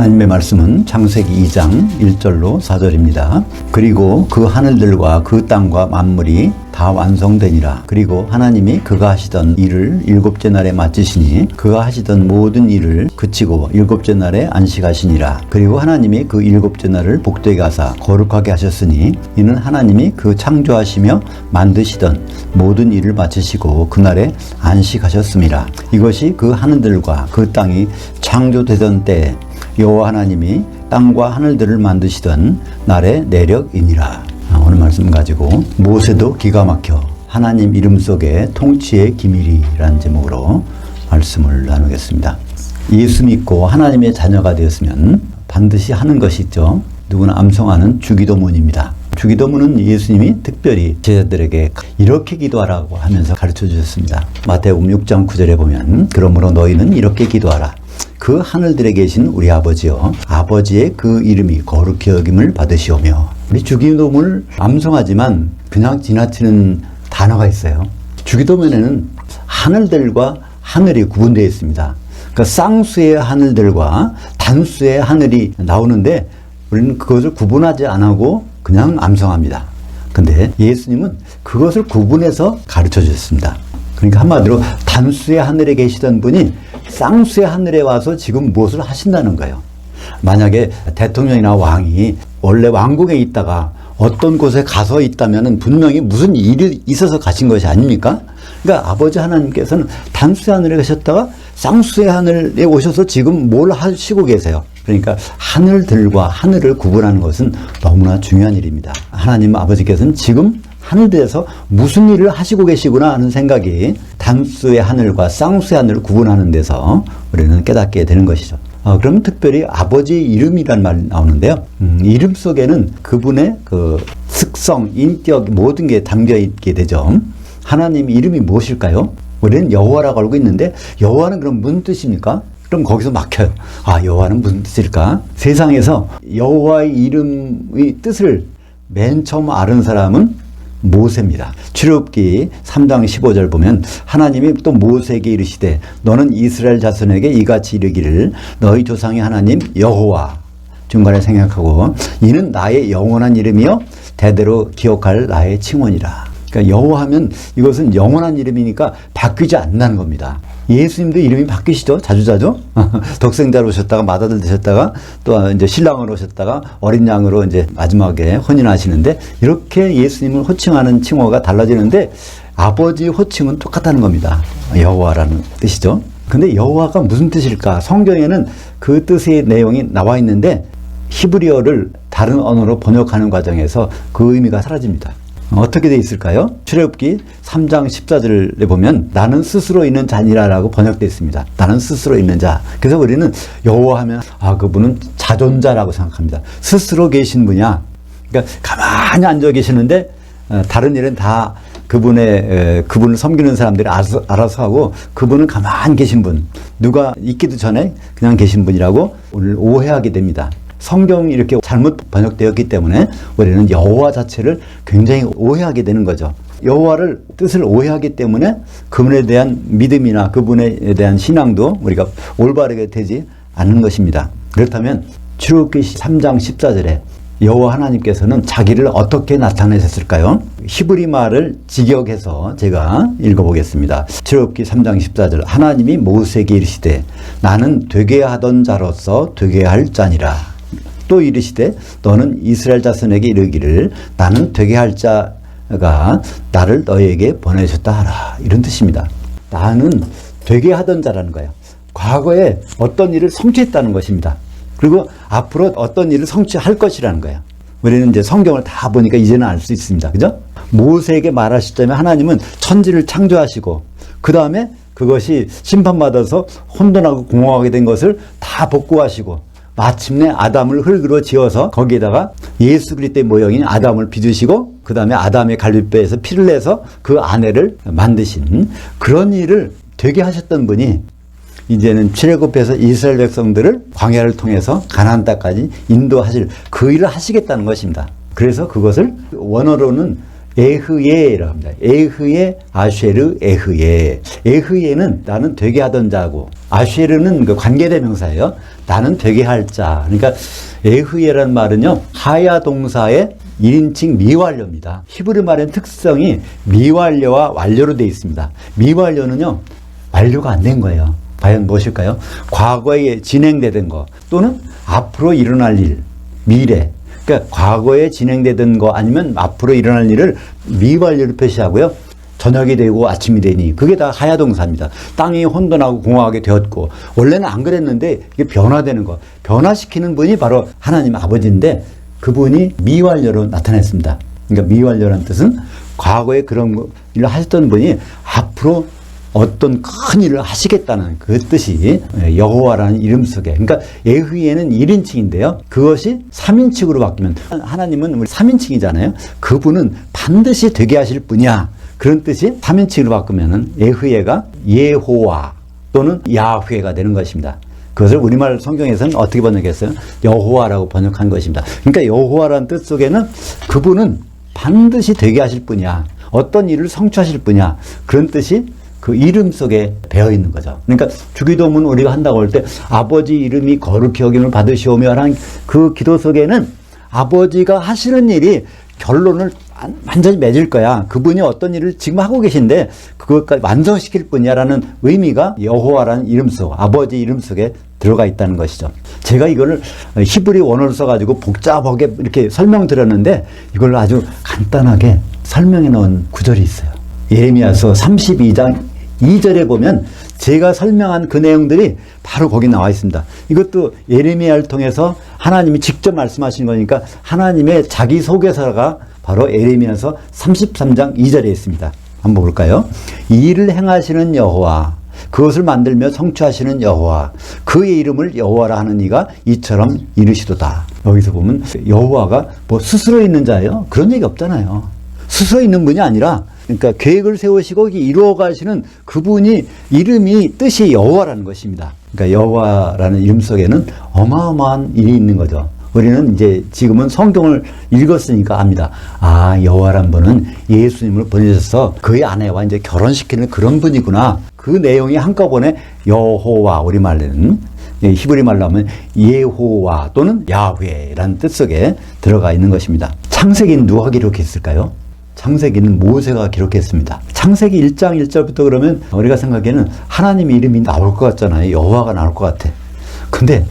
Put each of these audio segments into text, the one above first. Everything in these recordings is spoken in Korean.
하나님의 말씀은 창세기 2장 1절로 4절입니다. 그리고 그 하늘들과 그 땅과 만물이 다 완성되니라. 그리고 하나님이 그가 하시던 일을 일곱째 날에 마치시니 그가 하시던 모든 일을 그치고 일곱째 날에 안식하시니라. 그리고 하나님이 그 일곱째 날을 복되게 하사 거룩하게 하셨으니 이는 하나님이 그 창조하시며 만드시던 모든 일을 마치시고 그날에 안식하셨음이라. 이것이 그 하늘들과 그 땅이 창조되던 때에 여호와 하나님이 땅과 하늘들을 만드시던 날의 내력이니라. 오늘 말씀 가지고 모세도 기가 막혀 하나님 이름 속에 통치의 기밀이라는 제목으로 말씀을 나누겠습니다. 예수 믿고 하나님의 자녀가 되었으면 반드시 하는 것이 있죠. 누구나 암송하는 주기도문입니다. 주기도문은 예수님이 특별히 제자들에게 이렇게 기도하라고 하면서 가르쳐 주셨습니다. 마태복음 6장 9절에 보면 그러므로 너희는 이렇게 기도하라. 그 하늘들에 계신 우리 아버지여, 아버지의 그 이름이 거룩히 여김을 받으시오며. 우리 주기도문을 암송하지만 그냥 지나치는 단어가 있어요. 주기도문에는 하늘들과 하늘이 구분되어 있습니다. 그러니까 쌍수의 하늘들과 단수의 하늘이 나오는데 우리는 그것을 구분하지 않고 그냥 암송합니다. 근데 예수님은 그것을 구분해서 가르쳐 주셨습니다. 그러니까 한마디로 단수의 하늘에 계시던 분이 쌍수의 하늘에 와서 지금 무엇을 하신다는 거예요. 만약에 대통령이나 왕이 원래 왕궁에 있다가 어떤 곳에 가서 있다면 분명히 무슨 일이 있어서 가신 것이 아닙니까? 그러니까 아버지 하나님께서는 단수의 하늘에 계셨다가 쌍수의 하늘에 오셔서 지금 뭘 하시고 계세요? 그러니까 하늘들과 하늘을 구분하는 것은 너무나 중요한 일입니다. 하나님 아버지께서는 지금 하늘들에서 무슨 일을 하시고 계시구나 하는 생각이 단수의 하늘과 쌍수의 하늘을 구분하는 데서 우리는 깨닫게 되는 것이죠. 그러면 특별히 아버지의 이름이란 말이 나오는데요. 이름 속에는 그분의 그 특성, 인격 모든 게 담겨 있게 되죠. 하나님 이름이 무엇일까요? 우리는 여호와라고 알고 있는데 여호와는 그럼 무슨 뜻입니까? 그럼 거기서 막혀요. 여호와는 무슨 뜻일까? 세상에서 여호와의 이름의 뜻을 맨 처음 아는 사람은 모세입니다. 출애굽기 3장 15절 보면 하나님이 또 모세에게 이르시되 너는 이스라엘 자손에게 이같이 이르기를 너희 조상의 하나님 여호와 중간에 생각하고 이는 나의 영원한 이름이요 대대로 기억할 나의 칭원이라. 그러니까 여호와 하면 이것은 영원한 이름이니까 바뀌지 않는다는 겁니다. 예수님도 이름이 바뀌시죠? 자주자주? 독생자로 오셨다가 맏아들 되셨다가 또 이제 신랑으로 오셨다가 어린 양으로 이제 마지막에 혼인하시는데 이렇게 예수님을 호칭하는 칭호가 달라지는데 아버지 호칭은 똑같다는 겁니다. 여호와라는 뜻이죠. 근데 여호와가 무슨 뜻일까? 성경에는 그 뜻의 내용이 나와 있는데 히브리어를 다른 언어로 번역하는 과정에서 그 의미가 사라집니다. 어떻게 되어 있을까요? 출애굽기 3장 14절에 보면 나는 스스로 있는 자니라라고 번역되어 있습니다. 나는 스스로 있는 자. 그래서 우리는 여호와 하면 그분은 자존자라고 생각합니다. 스스로 계신 분이야. 그러니까 가만히 앉아 계시는데 다른 일은 다 그분을 섬기는 사람들이 알아서 하고 그분은 가만히 계신 분. 누가 있기도 전에 그냥 계신 분이라고 오늘 오해하게 됩니다. 성경이 이렇게 잘못 번역되었기 때문에 우리는 여호와 자체를 굉장히 오해하게 되는 거죠. 여호와를 뜻을 오해하기 때문에 그분에 대한 믿음이나 그분에 대한 신앙도 우리가 올바르게 되지 않는 것입니다. 그렇다면 출애굽기 3장 14절에 여호와 하나님께서는 자기를 어떻게 나타내셨을까요? 히브리 말을 직역해서 제가 읽어보겠습니다. 출애굽기 3장 14절 하나님이 모세에게 이르시되 나는 되게 하던 자로서 되게 할 자니라. 또 이르시되 너는 이스라엘 자손에게 이르기를 나는 되게 할 자가 나를 너희에게 보내셨다 하라. 이런 뜻입니다. 나는 되게 하던 자라는 거예요. 과거에 어떤 일을 성취했다는 것입니다. 그리고 앞으로 어떤 일을 성취할 것이라는 거예요. 우리는 이제 성경을 다 보니까 이제는 알 수 있습니다. 그죠? 모세에게 말하시자면 하나님은 천지를 창조하시고 그 다음에 그것이 심판받아서 혼돈하고 공허하게 된 것을 다 복구하시고 마침내 아담을 흙으로 지어서 거기에다가 예수 그리스도의 모형인 아담을 빚으시고 그 다음에 아담의 갈비뼈에서 피를 내서 그 아내를 만드신 그런 일을 되게 하셨던 분이 이제는 출애굽해서 이스라엘 백성들을 광야를 통해서 가나안 땅까지 인도하실 그 일을 하시겠다는 것입니다. 그래서 그것을 원어로는 에흐예라고 합니다. 에흐예, 아쉐르, 에흐예. 에흐예는 나는 되게 하던 자고, 아쉐르는 그 관계대명사예요. 나는 되게 할 자. 그러니까 에흐예라는 말은요, 하야 동사의 1인칭 미완료입니다. 히브리 말의 특성이 미완료와 완료로 되어 있습니다. 미완료는요, 완료가 안 된 거예요. 과연 무엇일까요? 과거에 진행되던 거 또는 앞으로 일어날 일, 미래. 그러니까 과거에 진행되던 거 아니면 앞으로 일어날 일을 미완료로 표시하고요. 저녁이 되고 아침이 되니 그게 다 하야동사입니다. 땅이 혼돈하고 공허하게 되었고 원래는 안 그랬는데 이게 변화되는 거. 변화시키는 분이 바로 하나님 아버지인데 그분이 미완료로 나타났습니다. 그러니까 미완료라는 뜻은 과거에 그런 일을 하셨던 분이 앞으로 어떤 큰 일을 하시겠다는 그 뜻이 여호와라는 이름 속에, 그러니까 에흐예는 1인칭인데요. 그것이 3인칭으로 바뀌면 하나님은 우리 3인칭이잖아요. 그분은 반드시 되게 하실 분이야. 그런 뜻이 3인칭으로 바꾸면 에흐예가 예호와 또는 야훼가 되는 것입니다. 그것을 우리말 성경에서는 어떻게 번역했어요? 여호와라고 번역한 것입니다. 그러니까 여호와라는 뜻 속에는 그분은 반드시 되게 하실 분이야. 어떤 일을 성취하실 분이야. 그런 뜻이 그 이름 속에 배어 있는 거죠. 그러니까 주기도문 우리가 한다고 할 때 아버지 이름이 거룩히 여김을 받으시오며 하는 그 기도 속에는 아버지가 하시는 일이 결론을 완전히 맺을 거야. 그분이 어떤 일을 지금 하고 계신데 그것까지 완성시킬 분이야라는 의미가 여호와라는 이름 속, 아버지 이름 속에 들어가 있다는 것이죠. 제가 이거를 히브리 원어를 써가지고 복잡하게 이렇게 설명드렸는데 이걸 아주 간단하게 설명해 놓은 구절이 있어요. 예레미야서 32장 2절에 보면 제가 설명한 그 내용들이 바로 거기 나와 있습니다. 이것도 예레미야를 통해서 하나님이 직접 말씀하신 거니까 하나님의 자기소개서가 바로 예레미야서 33장 2절에 있습니다. 한번 볼까요? 이 일을 행하시는 여호와, 그것을 만들며 성취하시는 여호와, 그의 이름을 여호와라 하는 이가 이처럼 이르시도다. 여기서 보면 여호와가 뭐 스스로 있는 자예요? 그런 얘기 없잖아요. 스스로 있는 분이 아니라 그러니까 계획을 세우시고 이루어 가시는 그분이 이름이 뜻이 여호와라는 것입니다. 그러니까 여호와라는 이름 속에는 어마어마한 일이 있는 거죠. 우리는 이제 지금은 성경을 읽었으니까 압니다. 아, 여호와란 분은 예수님을 보내셔서 그의 아내와 이제 결혼시키는 그런 분이구나. 그 내용이 한꺼번에 여호와, 우리말로는 히브리 말로 하면 예호와 또는 야훼라는 뜻 속에 들어가 있는 것입니다. 창세기는 누가 기록했을까요? 창세기는 모세가 기록했습니다. 창세기 1장 1절부터 그러면 우리가 생각에는 하나님 이름이 나올 것 같잖아요. 여호와가 나올 것 같아. 근데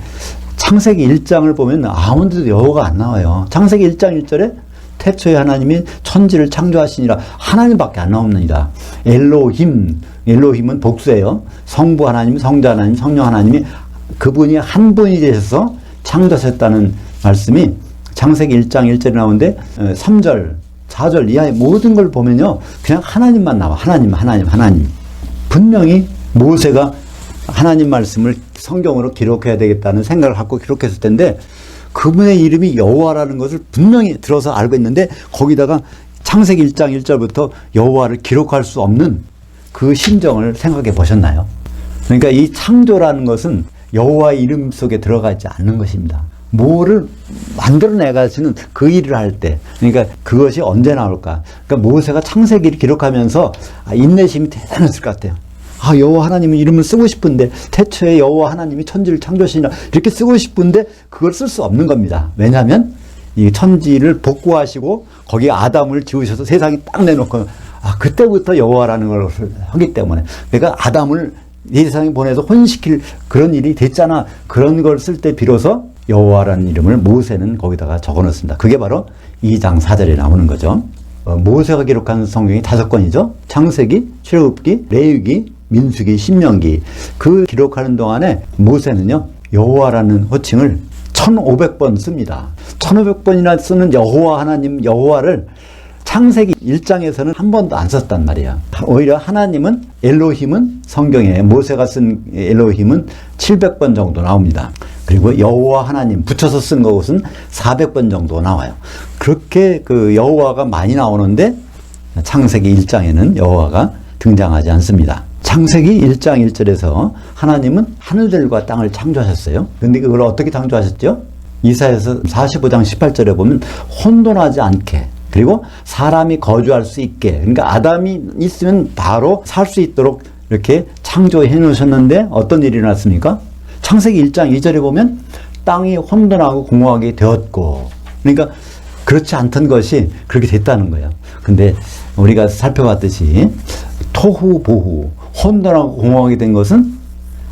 창세기 1장을 보면 아무 데도 여호와가 안 나와요. 창세기 1장 1절에 태초에 하나님이 천지를 창조하시니라 하나님밖에 안 나옵니다. 엘로힘, 엘로힘은 복수예요. 성부 하나님, 성자 하나님, 성령 하나님이 그분이 한 분이 되셔서 창조하셨다는 말씀이 창세기 1장 1절에 나오는데 3절, 4절 이하의 모든 걸 보면요. 그냥 하나님만 나와. 하나님. 분명히 모세가 하나님 말씀을 성경으로 기록해야 되겠다는 생각을 갖고 기록했을 텐데 그분의 이름이 여호와라는 것을 분명히 들어서 알고 있는데 거기다가 창세기 1장 1절부터 여호와를 기록할 수 없는 그 심정을 생각해 보셨나요? 그러니까 이 창조라는 것은 여호와 이름 속에 들어가 있지 않는 것입니다. 뭐를 만들어내가지는 그 일을 할 때, 그러니까 그것이 언제 나올까? 그러니까 모세가 창세기를 기록하면서 인내심이 대단했을 것 같아요. 아, 여호와 하나님의 이름을 쓰고 싶은데 태초에 여호와 하나님이 천지를 창조하시니라 이렇게 쓰고 싶은데 그걸 쓸 수 없는 겁니다. 왜냐하면 이 천지를 복구하시고 거기에 아담을 지으셔서 세상에 딱 내놓고 그때부터 여호와라는 걸 하기 때문에 그러니까 아담을 이 세상에 보내서 혼시킬 그런 일이 됐잖아. 그런 걸 쓸 때 비로소 여호와라는 이름을 모세는 거기다가 적어놓습니다. 그게 바로 2장 4절에 나오는 거죠. 모세가 기록한 성경이 5권이죠. 창세기, 출애굽기, 레위기, 민수기, 신명기. 그 기록하는 동안에 모세는요, 여호와라는 호칭을 1500번 씁니다. 1500번이나 쓰는 여호와 하나님, 여호와를 창세기 1장에서는 한 번도 안 썼단 말이에요. 오히려 하나님은, 엘로힘은 성경에 모세가 쓴 엘로힘은 700번 정도 나옵니다. 그리고 여호와 하나님 붙여서 쓴 것은 400번 정도 나와요. 그렇게 그 여호와가 많이 나오는데 창세기 1장에는 여호와가 등장하지 않습니다. 창세기 1장 1절에서 하나님은 하늘들과 땅을 창조하셨어요. 근데 그걸 어떻게 창조하셨죠? 이사야서 45장 18절에 보면 혼돈하지 않게, 그리고 사람이 거주할 수 있게, 그러니까 아담이 있으면 바로 살 수 있도록 이렇게 창조해 놓으셨는데 어떤 일이 일어났습니까? 창세기 1장 2절에 보면 땅이 혼돈하고 공허하게 되었고, 그러니까 그렇지 않던 것이 그렇게 됐다는 거예요. 근데 우리가 살펴봤듯이 토후 보후, 혼돈하고 공허하게 된 것은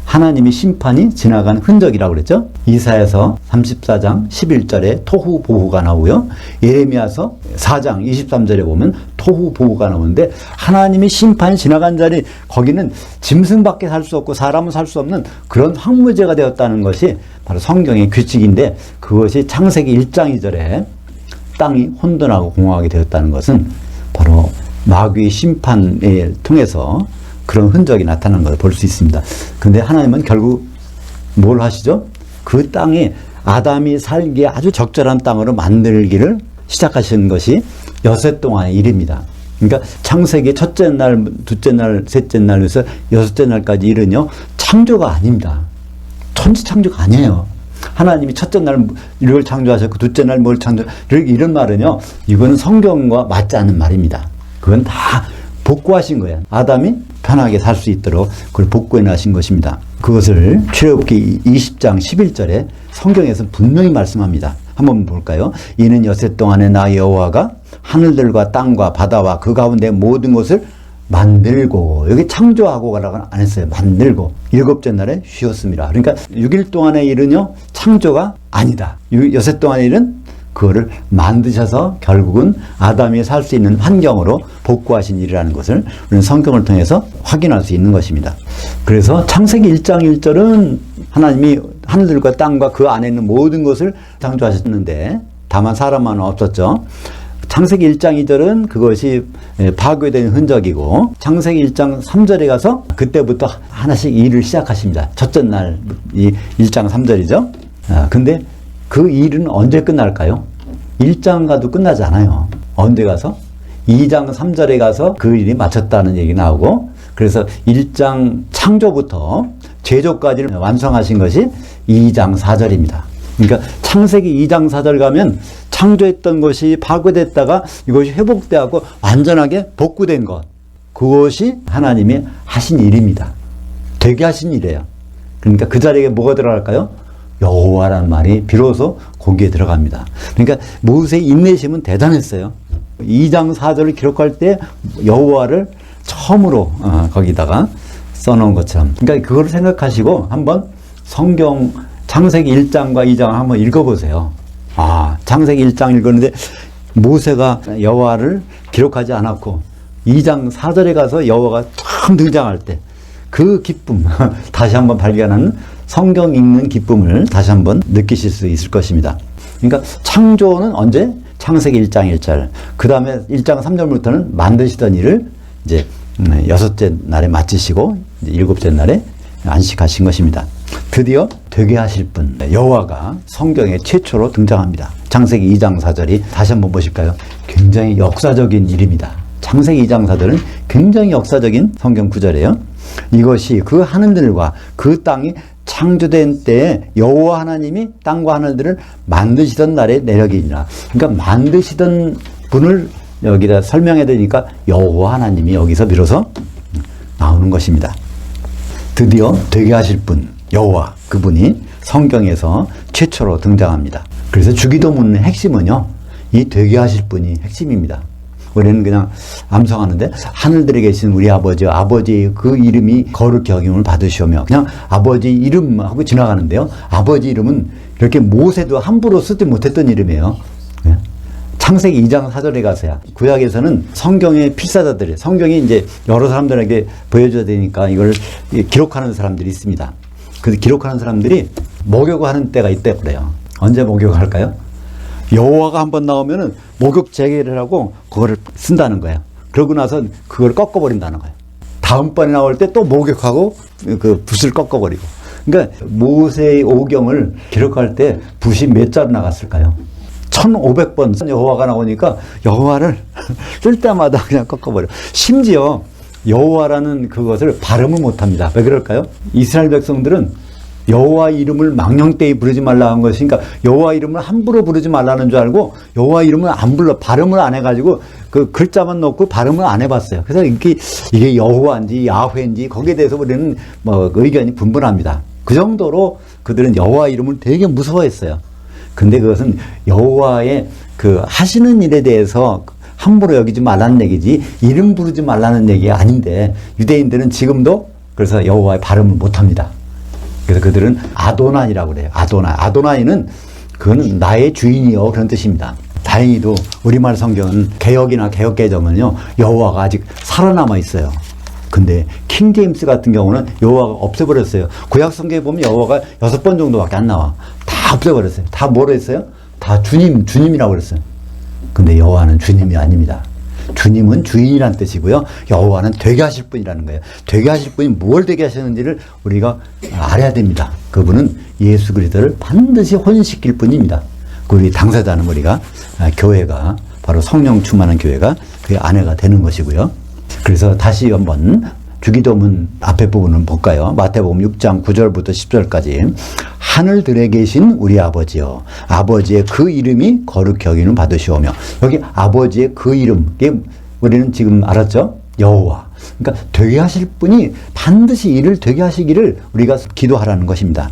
하나님의 심판이 지나간 흔적이라고 그랬죠. 이사야서 34장 11절에 토후 보후가 나오고요. 예레미야서 4장 23절에 보면 토후 보후가 나오는데 하나님의 심판이 지나간 자리, 거기는 짐승밖에 살 수 없고 사람은 살 수 없는 그런 황무지가 되었다는 것이 바로 성경의 규칙인데, 그것이 창세기 1장 2절에 땅이 혼돈하고 공허하게 되었다는 것은 바로 마귀의 심판을 통해서 그런 흔적이 나타나는 것을 볼 수 있습니다. 근데 하나님은 결국 뭘 하시죠? 그 땅이 아담이 살기에 아주 적절한 땅으로 만들기를 시작하신 것이 여섯 동안의 일입니다. 그러니까 창세기 첫째 날, 둘째 날, 셋째 날에서 여섯째 날까지 일은요, 창조가 아닙니다. 천지 창조가 아니에요. 하나님이 첫째 날 이걸 창조하셨고 둘째 날 뭘 이런 말은요, 이거는 성경과 맞지 않는 말입니다. 그건 다 복구하신 거예요. 아담이 편하게 살 수 있도록 그걸 복구해 놔신 것입니다. 그것을 출애굽기 20장 11절에 성경에서 분명히 말씀합니다. 한번 볼까요? 이는 여섯 동안에 나 여호와가 하늘들과 땅과 바다와 그 가운데 모든 것을 만들고, 여기 창조하고라고 안 했어요. 만들고 일곱째 날에 쉬었습니다. 그러니까 6일 동안의 일은요, 창조가 아니다. 여섯 동안의 일은 그거를 만드셔서 결국은 아담이 살 수 있는 환경으로 복구하신 일이라는 것을 우리는 성경을 통해서 확인할 수 있는 것입니다. 그래서 창세기 1장 1절은 하나님이 하늘들과 땅과 그 안에 있는 모든 것을 창조하셨는데 다만 사람만 없었죠. 창세기 1장 2절은 그것이 파괴된 흔적이고, 창세기 1장 3절에 가서 그때부터 하나씩 일을 시작하십니다. 첫째 날, 이 1장 3절이죠. 근데 그 일은 언제 끝날까요? 1장 가도 끝나지 않아요. 언제 가서? 2장 3절에 가서 그 일이 마쳤다는 얘기 나오고, 그래서 1장 창조부터 제조까지 완성하신 것이 2장 4절입니다. 그러니까 창세기 2장 4절 가면 창조했던 것이 파괴됐다가 이것이 회복되고 완전하게 복구된 것, 그것이 하나님이 하신 일입니다. 되게 하신 일이에요. 그러니까 그 자리에 뭐가 들어갈까요? 여호와라는 말이 비로소 거기에 들어갑니다. 그러니까 모세의 인내심은 대단했어요. 2장 4절을 기록할 때 여호와를 처음으로 거기다가 써놓은 것처럼. 그러니까 그걸 생각하시고 한번 성경 창세기 1장과 2장을 한번 읽어보세요. 창세기 1장 읽었는데 모세가 여호와를 기록하지 않았고 2장 4절에 가서 여호와가 처음 등장할 때 그 기쁨, 다시 한번 발견하는, 성경 읽는 기쁨을 다시 한번 느끼실 수 있을 것입니다. 그러니까 창조는 언제? 창세기 1장 1절. 그 다음에 1장 3절부터는 만드시던 일을 이제 여섯째 날에 마치시고 이제 일곱째 날에 안식하신 것입니다. 드디어 되게 하실 분, 여호와가 성경에 최초로 등장합니다. 창세기 2장 4절이 다시 한번 보실까요? 굉장히 역사적인 일입니다. 창세기 2장 4절은 굉장히 역사적인 성경 구절이에요. 이것이 그 하늘들과 그 땅이 창조된 때에 여호와 하나님이 땅과 하늘들을 만드시던 날의 내력이니라. 그러니까 만드시던 분을 여기다 설명해야 되니까 여호와 하나님이 여기서 비로소 나오는 것입니다. 드디어 되게 하실 분, 여호와, 그분이 성경에서 최초로 등장합니다. 그래서 주기도문의 핵심은요, 이 되게 하실 분이 핵심입니다. 우리는 그냥 암송하는데 하늘들에 계신 우리 아버지와 아버지의 그 이름이 거룩히 여김을 받으시오며, 그냥 아버지 이름하고 지나가는데요, 아버지 이름은 이렇게 모세도 함부로 쓰지 못했던 이름이에요. 창세기 2장 4절에 가서야. 구약에서는 성경의 필사자들이, 성경이 이제 여러 사람들에게 보여줘야 되니까 이걸 기록하는 사람들이 있습니다. 그 기록하는 사람들이 목욕하는 때가 있대 그래요. 언제 목욕할까요? 여호와가 한번 나오면은 목욕 재개를 하고 그거를 쓴다는 거예요. 그러고 나서 그걸 꺾어버린다는 거예요. 다음번에 나올 때 또 목욕하고 그 붓을 꺾어버리고. 그러니까 모세의 오경을 기록할 때 붓이 몇 자루 나갔을까요? 1500번 여호와가 나오니까 여호와를 쓸 때마다 그냥 꺾어버려. 심지어 여호와라는 그것을 발음을 못합니다. 왜 그럴까요? 이스라엘 백성들은 여호와 이름을 망령되이 부르지 말라 한 것이니까 여호와 이름을 함부로 부르지 말라는 줄 알고 여호와 이름을 안 불러 발음을 안 해가지고 그 글자만 넣고 발음을 안 해봤어요. 그래서 이게 여호와인지 야훼인지 거기에 대해서 우리는 뭐 의견이 분분합니다. 그 정도로 그들은 여호와 이름을 되게 무서워했어요. 근데 그것은 여호와의 그 하시는 일에 대해서 함부로 여기지 말라는 얘기지 이름 부르지 말라는 얘기가 아닌데 유대인들은 지금도 그래서 여호와의 발음을 못합니다. 그래서 그들은 아도나이라고 그래요. 아도나이는 그거는 나의 주인이요 그런 뜻입니다. 다행히도 우리말 성경은 개역이나 개역개정은요 여호와가 아직 살아남아 있어요. 근데 킹제임스 같은 경우는 여호와가 없애버렸어요. 구약 성경에 보면 여호와가 6번 정도밖에 안 나와. 다 없애버렸어요. 다 뭐로 했어요? 다 주님이라고 그랬어요. 근데 여호와는 주님이 아닙니다. 주님은 주인이란 뜻이고요. 여호와는 되게 하실 분이라는 거예요. 되게 하실 분이 뭘 되게 하시는지를 우리가 알아야 됩니다. 그분은 예수 그리스도를 반드시 혼시킬 분입니다. 우리 당사자는 우리가 교회가 바로 성령 충만한 교회가 그의 아내가 되는 것이고요. 그래서 다시 한번 주기도문 앞에 부분을 볼까요? 마태복음 6장 9절부터 10절까지 하늘들에 계신 우리 아버지여 아버지의 그 이름이 거룩히 여김을 받으시오며 여기 아버지의 그 이름 이게 우리는 지금 알았죠? 여호와. 그러니까 되게 하실 분이 반드시 이를 되게 하시기를 우리가 기도하라는 것입니다.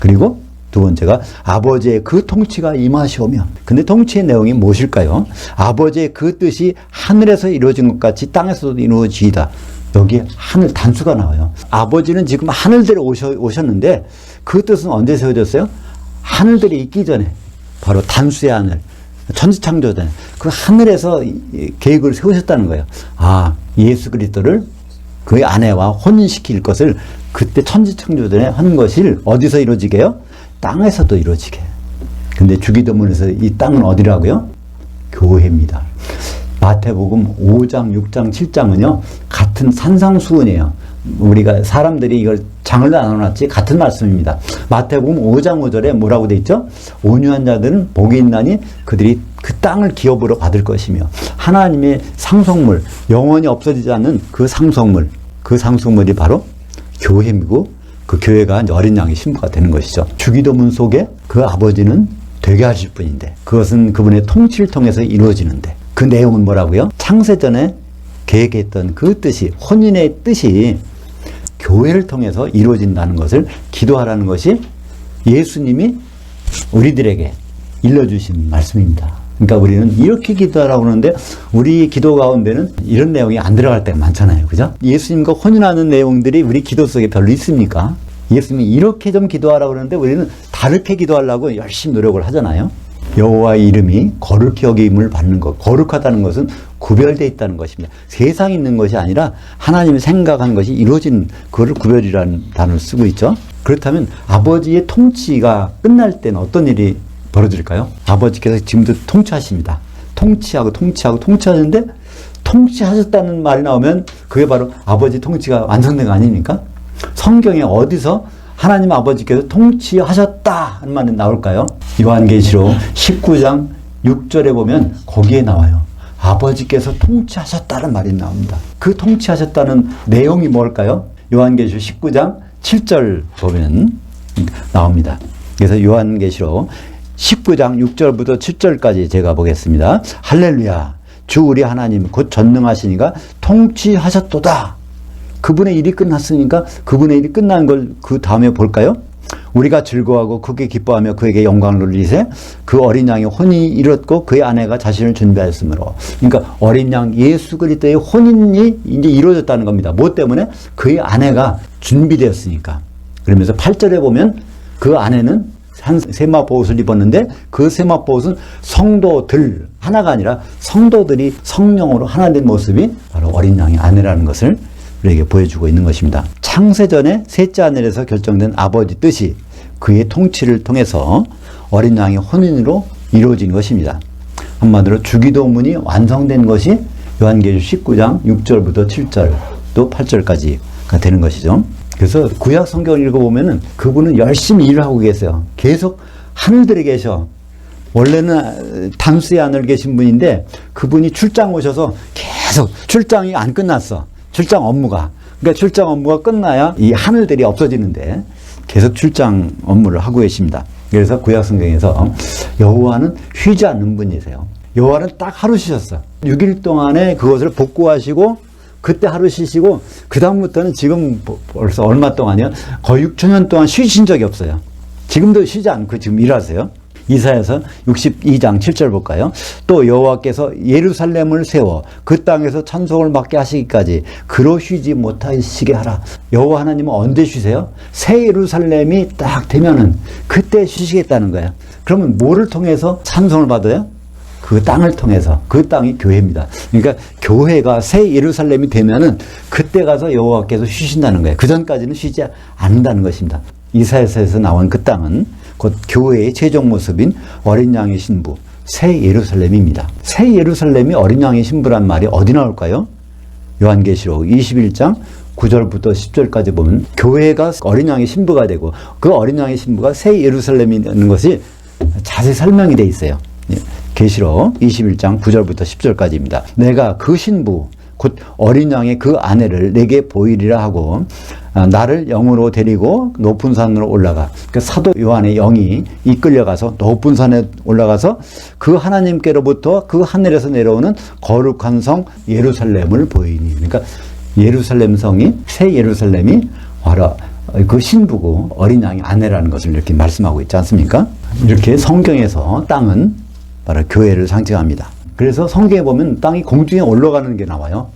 그리고 두 번째가 아버지의 그 통치가 임하시오며 근데 통치의 내용이 무엇일까요? 아버지의 그 뜻이 하늘에서 이루어진 것 같이 땅에서도 이루어지이다. 여기 하늘 단수가 나와요. 아버지는 지금 하늘들에 오셨는데 그 뜻은 언제 세워졌어요? 하늘들이 있기 전에 바로 단수의 하늘 천지창조 전에 그 하늘에서 계획을 세우셨다는 거예요. 아 예수 그리스도를 그의 아내와 혼인시킬 것을 그때 천지창조 전에 한 것을 어디서 이루어지게요? 땅에서도 이루어지게. 근데 주기도문에서 이 땅은 어디라고요? 교회입니다. 마태복음 5장, 6장, 7장은요 같은 산상수훈이에요. 우리가 사람들이 이걸 장을 나눠놨지 같은 말씀입니다. 마태복음 5장 5절에 뭐라고 돼 있죠? 온유한 자들은 복이 있나니 그들이 그 땅을 기업으로 받을 것이며 하나님의 상속물, 영원히 없어지지 않는 그 상속물이 바로 교회이고 그 교회가 어린 양의 신부가 되는 것이죠. 주기도문 속에 그 아버지는 되게 하실 분인데 그것은 그분의 통치를 통해서 이루어지는데 그 내용은 뭐라고요? 창세전에 계획했던 그 뜻이 혼인의 뜻이 교회를 통해서 이루어진다는 것을 기도하라는 것이 예수님이 우리들에게 일러주신 말씀입니다. 그러니까 우리는 이렇게 기도하라고 하는데 우리 기도 가운데는 이런 내용이 안 들어갈 때가 많잖아요. 그죠? 예수님과 혼인하는 내용들이 우리 기도 속에 별로 있습니까? 예수님이 이렇게 좀 기도하라고 그러는데 우리는 다르게 기도하려고 열심히 노력을 하잖아요. 여호와의 이름이 거룩히 여김을 받는 것. 거룩하다는 것은 구별되어 있다는 것입니다. 세상에 있는 것이 아니라 하나님이 생각한 것이 이루어진 그거를 구별이라는 단어를 쓰고 있죠. 그렇다면 아버지의 통치가 끝날 때는 어떤 일이 벌어질까요? 아버지께서 지금도 통치하십니다. 통치하는데 통치하셨다는 말이 나오면 그게 바로 아버지 통치가 완성된 거 아닙니까? 성경에 어디서 하나님 아버지께서 통치하셨다 하는 말이 나올까요? 요한계시록 19장 6절에 보면 거기에 나와요. 아버지께서 통치하셨다는 말이 나옵니다. 그 통치하셨다는 내용이 뭘까요? 요한계시록 19장 7절 보면 나옵니다. 그래서 요한계시록 19장 6절부터 7절까지 제가 보겠습니다. 할렐루야. 주 우리 하나님 곧 전능하시니가 통치하셨도다. 그분의 일이 끝났으니까 그분의 일이 끝난 걸 그 다음에 볼까요? 우리가 즐거워하고 크게 기뻐하며 그에게 영광을 돌리세 그 어린 양의 혼이 이뤘고 그의 아내가 자신을 준비하였으므로. 그러니까 어린 양 예수 그리스도의 혼인이 이제 이루어졌다는 겁니다. 뭐 때문에? 그의 아내가 준비되었으니까. 그러면서 8절에 보면 그 아내는 한 세마포옷을 입었는데 그 세마포옷은 성도들 하나가 아니라 성도들이 성령으로 하나 된 모습이 바로 어린 양의 아내라는 것을 우리에게 보여주고 있는 것입니다. 창세전에 셋째 하늘에서 결정된 아버지 뜻이 그의 통치를 통해서 어린 양의 혼인으로 이루어진 것입니다. 한마디로 주기도문이 완성된 것이 요한계시록 19장 6절부터 7절 또 8절까지가 되는 것이죠. 그래서 구약 성경을 읽어보면 그분은 열심히 일을 하고 계세요. 계속 하늘들에 계셔. 원래는 단수의 하늘 계신 분인데 그분이 출장 오셔서 계속 출장이 안 끝났어. 출장 업무가. 그러니까 출장 업무가 끝나야 이 하늘들이 없어지는데 계속 출장 업무를 하고 계십니다. 그래서 구약 성경에서 여호와는 쉬지 않는 분이세요. 여호와는 딱 하루 쉬셨어. 6일 동안에 그것을 복구하시고 그때 하루 쉬시고 그 다음부터는 지금 벌써 얼마 동안이요? 거의 6천년 동안 쉬신 적이 없어요. 지금도 쉬지 않고 지금 일하세요. 이사야서 62장 7절 볼까요? 또 여호와께서 예루살렘을 세워 그 땅에서 찬송을 받게 하시기까지 그로 쉬지 못하시게 하라. 여호와 하나님은 언제 쉬세요? 새 예루살렘이 딱 되면은 그때 쉬시겠다는 거예요. 그러면 뭐를 통해서 찬송을 받아요? 그 땅을 통해서. 그 땅이 교회입니다. 그러니까 교회가 새 예루살렘이 되면은 그때 가서 여호와께서 쉬신다는 거예요. 그 전까지는 쉬지 않는다는 것입니다. 이사야서에서 나온 그 땅은 곧 교회의 최종 모습인 어린 양의 신부 새 예루살렘입니다. 새 예루살렘이 어린 양의 신부란 말이 어디 나올까요? 요한계시록 21장 9절부터 10절까지 보면 교회가 어린 양의 신부가 되고 그 어린 양의 신부가 새 예루살렘이라는 것이 자세히 설명이 되어 있어요. 계시록 21장 9절부터 10절까지입니다. 내가 그 신부 곧 어린 양의 그 아내를 내게 보이리라 하고 나를 영으로 데리고 높은 산으로 올라가. 그러니까 사도 요한의 영이 이끌려가서 높은 산에 올라가서 그 하나님께로부터 그 하늘에서 내려오는 거룩한 성 예루살렘을 보이니. 그러니까 예루살렘 성이 새 예루살렘이 바로 그 신부고 어린 양의 아내라는 것을 이렇게 말씀하고 있지 않습니까? 이렇게 성경에서 땅은 바로 교회를 상징합니다. 그래서 성경에 보면 땅이 공중에 올라가는 게 나와요.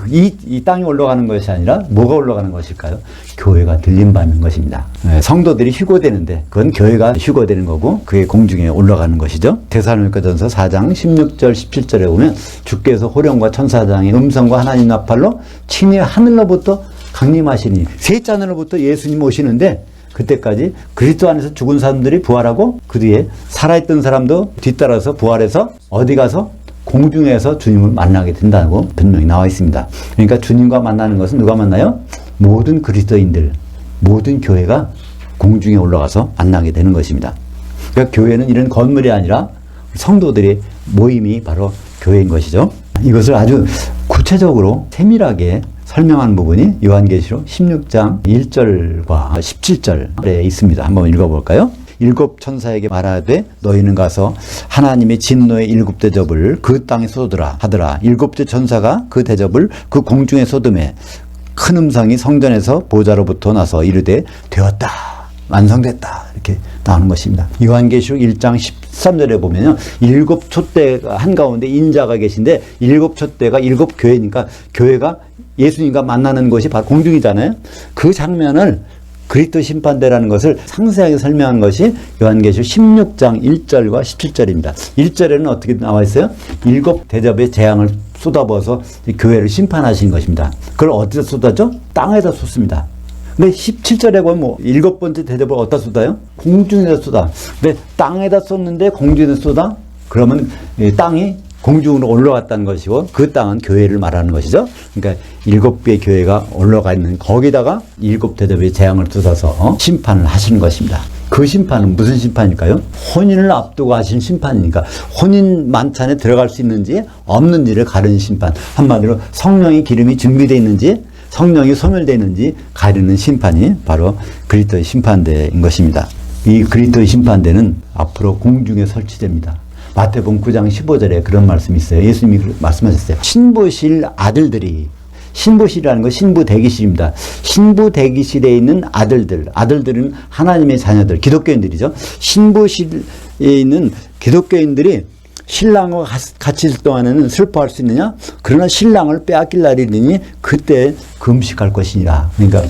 이 땅이 올라가는 것이 아니라 뭐가 올라가는 것일까요? 교회가 들림받는 것입니다. 성도들이 휴거되는데 그건 교회가 휴거되는 거고 그게 공중에 올라가는 것이죠. 데살로니가전서 4장 16절 17절에 보면 주께서 호령과 천사장의 음성과 하나님 나팔로 친히 하늘로부터 강림하시니 셋째 하늘로부터 예수님 오시는데 그때까지 그리스도 안에서 죽은 사람들이 부활하고 그 뒤에 살아있던 사람도 뒤따라서 부활해서 어디 가서 공중에서 주님을 만나게 된다고 분명히 나와 있습니다. 그러니까 주님과 만나는 것은 누가 만나요? 모든 그리스도인들, 모든 교회가 공중에 올라가서 만나게 되는 것입니다. 그러니까 교회는 이런 건물이 아니라 성도들의 모임이 바로 교회인 것이죠. 이것을 아주 구체적으로 세밀하게 설명한 부분이 요한계시록 16장 1절과 17절에 있습니다. 한번 읽어볼까요? 일곱 천사에게 말하되 너희는 가서 하나님의 진노의 일곱 대접을 그 땅에 쏟으라 하더라. 일곱째 천사가 그 대접을 그 공중에 쏟음에 큰 음성이 성전에서 보좌로부터 나서 이르되 되었다 완성됐다 이렇게 나오는 것입니다. 요한계시록 1장 13절에 보면요 일곱 촛대가 한가운데 인자가 계신데 일곱 촛대가 일곱 교회니까 교회가 예수님과 만나는 곳이 바로 공중이잖아요. 그 장면을 그리스도 심판대라는 것을 상세하게 설명한 것이 요한계시록 16장 1절과 17절입니다. 1절에는 어떻게 나와 있어요? 일곱 대접의 재앙을 쏟아부어서 교회를 심판하신 것입니다. 그걸 어디서 쏟아죠? 땅에다 쏟습니다. 근데 17절에 보면 뭐 일곱 번째 대접을 어디다 쏟아요? 공중에다 쏟아. 근데 땅에다 쏟는데 공중에다 쏟아? 그러면 땅이 공중으로 올라갔다는 것이고 그 땅은 교회를 말하는 것이죠. 그러니까 일곱 개의 교회가 올라가 있는 거기다가 일곱 대접의 재앙을 쏟아서 심판을 하시는 것입니다. 그 심판은 무슨 심판일까요? 혼인을 앞두고 하신 심판이니까 혼인 만찬에 들어갈 수 있는지 없는지를 가르는 심판. 한마디로 성령의 기름이 준비되어 있는지 성령이 소멸되어 있는지 가르는 심판이 바로 그리스도의 심판대인 것입니다. 이 그리스도의 심판대는 앞으로 공중에 설치됩니다. 마태복음 9장 15절에 그런 말씀이 있어요. 예수님이 말씀하셨어요. 신부실 아들들이 신부실이라는 건 신부 대기실입니다. 신부 대기실에 있는 아들들은 하나님의 자녀들, 기독교인들이죠. 신부실에 있는 기독교인들이 신랑과 같이 있을 동안에는 슬퍼할 수 있느냐? 그러나 신랑을 빼앗길 날이 이르니 그때 금식할 것이니라. 그러니까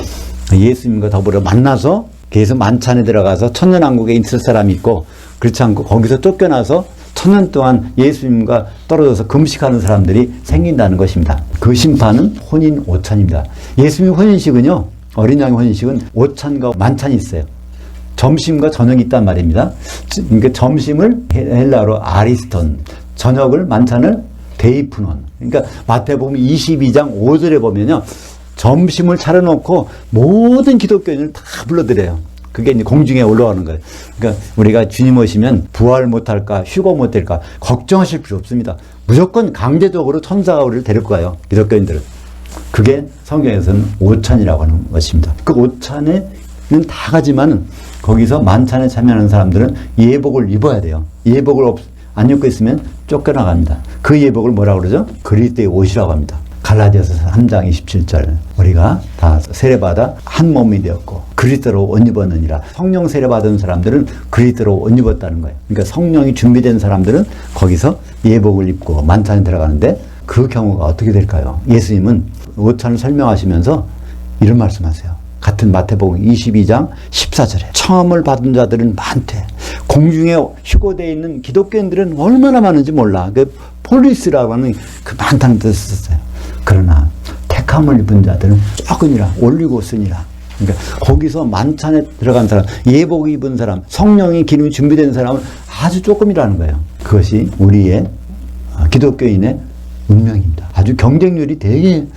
예수님과 더불어 만나서 계속 만찬에 들어가서 천년왕국에 있을 사람이 있고 그렇지 않고 거기서 쫓겨나서 천년 동안 예수님과 떨어져서 금식하는 사람들이 생긴다는 것입니다. 그 심판은 혼인 오찬입니다. 예수님 혼인식은요, 어린 양의 혼인식은 오찬과 만찬이 있어요. 점심과 저녁이 있단 말입니다. 그러니까 점심을 헬라어로 아리스톤, 저녁을 만찬을 데이프논. 그러니까 마태복음 22장 5절에 보면요, 점심을 차려놓고 모든 기독교인을 다 불러들여요. 그게 이제 공중에 올라가는 거예요. 그러니까 우리가 주님 오시면 부활 못할까, 휴거 못할까, 걱정하실 필요 없습니다. 무조건 강제적으로 천사가 우리를 데리고 가요. 기독교인들은. 그게 성경에서는 오찬이라고 하는 것입니다. 그 오찬의 다 가지만은 거기서 만찬에 참여하는 사람들은 예복을 입어야 돼요. 예복을 안 입고 있으면 쫓겨나갑니다. 그 예복을 뭐라고 그러죠? 그리스도의 옷이라고 합니다. 갈라디아서 3장 27절 우리가 다 세례받아 한 몸이 되었고 그리스도로 옷 입었느니라. 성령 세례받은 사람들은 그리스도로 옷 입었다는 거예요. 그러니까 성령이 준비된 사람들은 거기서 예복을 입고 만찬에 들어가는데 그 경우가 어떻게 될까요? 예수님은 오찬을 설명하시면서 이런 말씀하세요. 같은 마태복음 22장 14절에 청함을 받은 자들은 많대. 공중에 휴거되어 있는 기독교인들은 얼마나 많은지 몰라. 그 폴리스라고 하는 그 많다는 뜻을 썼어요. 그러나 택함을 입은 자들은 조금이라 올리고 쓰니라. 그러니까 거기서 만찬에 들어간 사람, 예복 입은 사람, 성령의 기름이 준비된 사람은 아주 조금이라는 거예요. 그것이 우리의 기독교인의 운명입니다. 아주 경쟁률이 되게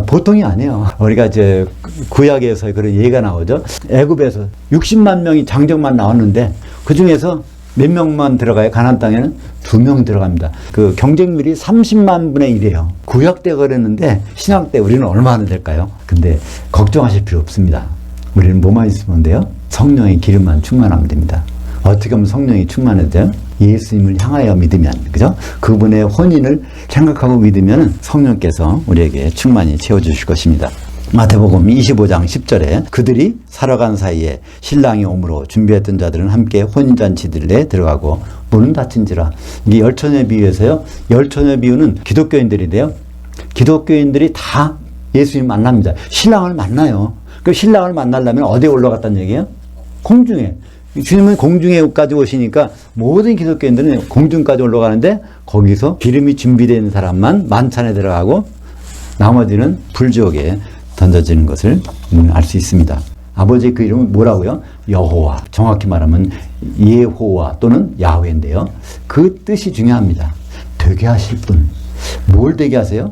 보통이 아니에요. 우리가 이제 구약에서 그런 예가 나오죠. 애굽에서 60만 명이 장정만 나왔는데 그 중에서 몇 명만 들어가요? 가나안 땅에는 2명 들어갑니다. 그 경쟁률이 30만 분의 1이에요. 구약 때 그랬는데 신약 때 우리는 얼마나 될까요? 근데 걱정하실 필요 없습니다. 우리는 뭐만 있으면 돼요? 성령의 기름만 충만하면 됩니다. 어떻게 하면 성령이 충만해야 돼요? 예수님을 향하여 믿으면, 그죠? 그분의 혼인을 생각하고 믿으면 성령께서 우리에게 충만히 채워주실 것입니다. 마태복음 25장 10절에 그들이 살아간 사이에 신랑이 오므로 준비했던 자들은 함께 혼인잔치들에 들어가고 문은 닫힌지라. 이게 열처녀 비유에서요. 열처녀 비유는 기독교인들인데요. 기독교인들이 다 예수님 만납니다. 신랑을 만나요. 그 신랑을 만나려면 어디에 올라갔다는 얘기예요? 공중에. 주님은 공중에까지 오시니까 모든 기독교인들은 공중까지 올라가는데 거기서 기름이 준비된 사람만 만찬에 들어가고 나머지는 불지옥에 던져지는 것을 알 수 있습니다. 아버지의 그 이름은 뭐라고요? 여호와. 정확히 말하면 예호와 또는 야훼인데요. 그 뜻이 중요합니다. 되게 하실 분. 뭘 되게 하세요?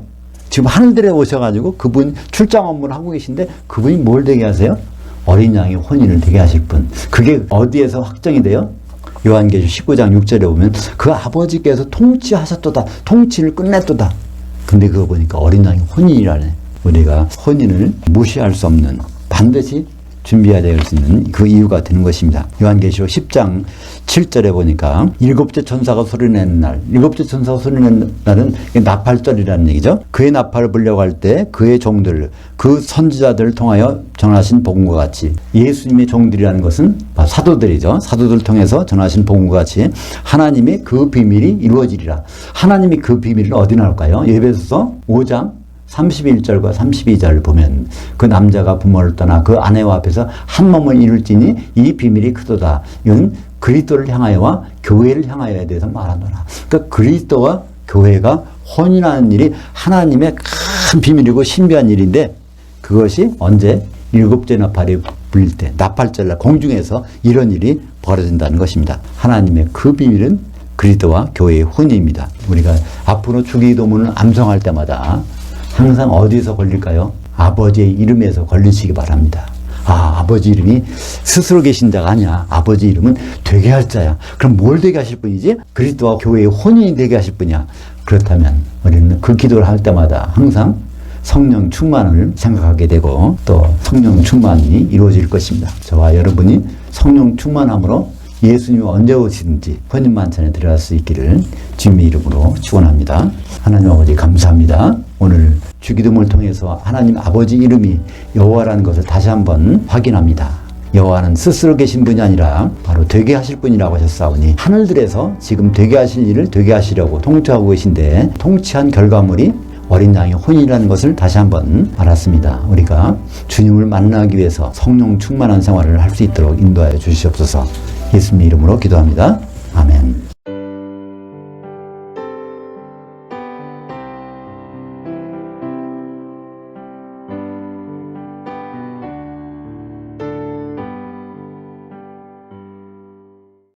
지금 하늘들에 오셔가지고 그분 출장 업무를 하고 계신데 그분이 뭘 되게 하세요? 어린 양의 혼인을 되게 하실 분. 그게 어디에서 확정이 돼요? 요한계시록 19장 6절에 보면 그 아버지께서 통치하셨도다. 통치를 끝냈도다. 근데 그거 보니까 어린 양의 혼인이라네. 우리가 혼인을 무시할 수 없는 반드시 준비해야 될 수 있는 그 이유가 되는 것입니다. 요한계시록 10장 7절에 보니까 일곱째 천사가 소리내는 날, 일곱째 천사가 소리내는 날은 나팔절이라는 얘기죠. 그의 나팔을 불려고 할 때 그의 종들, 그 선지자들을 통하여 전하신 복음과 같이 예수님의 종들이라는 것은 사도들이죠. 사도들을 통해서 전하신 복음과 같이 하나님의 그 비밀이 이루어지리라. 하나님이 그 비밀은 어디 나올까요? 에베소서 5장 31절과 32절을 보면 그 남자가 부모를 떠나 그 아내와 앞에서 한 몸을 이룰지니 이 비밀이 크도다. 이건 그리스도를 향하여와 교회를 향하여에 대해서 말하노라. 그러니까 그리스도와 교회가 혼인하는 일이 하나님의 큰 비밀이고 신비한 일인데 그것이 언제 일곱째 나팔이 불릴 때 나팔절날 공중에서 이런 일이 벌어진다는 것입니다. 하나님의 그 비밀은 그리스도와 교회의 혼인입니다. 우리가 앞으로 주기도문을 암송할 때마다 항상 어디서 걸릴까요? 아버지의 이름에서 걸리시기 바랍니다. 아, 아버지 이름이 스스로 계신 자가 아니야. 아버지 이름은 되게 할 자야. 그럼 뭘 되게 하실 분이지? 그리스도와 교회의 혼인이 되게 하실 분이야. 그렇다면 우리는 그 기도를 할 때마다 항상 성령 충만을 생각하게 되고 또 성령 충만이 이루어질 것입니다. 저와 여러분이 성령 충만함으로 예수님이 언제 오시든지 혼인 만찬에 들어갈 수 있기를 주님의 이름으로 축원합니다. 하나님 아버지 감사합니다. 오늘 주기도문을 통해서 하나님 아버지 이름이 여호와라는 것을 다시 한번 확인합니다. 여호와는 스스로 계신 분이 아니라 바로 되게 하실 분이라고 하셨사오니 하늘들에서 지금 되게 하실 일을 되게 하시려고 통치하고 계신데 통치한 결과물이 어린 양의 혼인이라는 것을 다시 한번 알았습니다. 우리가 주님을 만나기 위해서 성령 충만한 생활을 할 수 있도록 인도하여 주시옵소서. 예수님의 이름으로 기도합니다.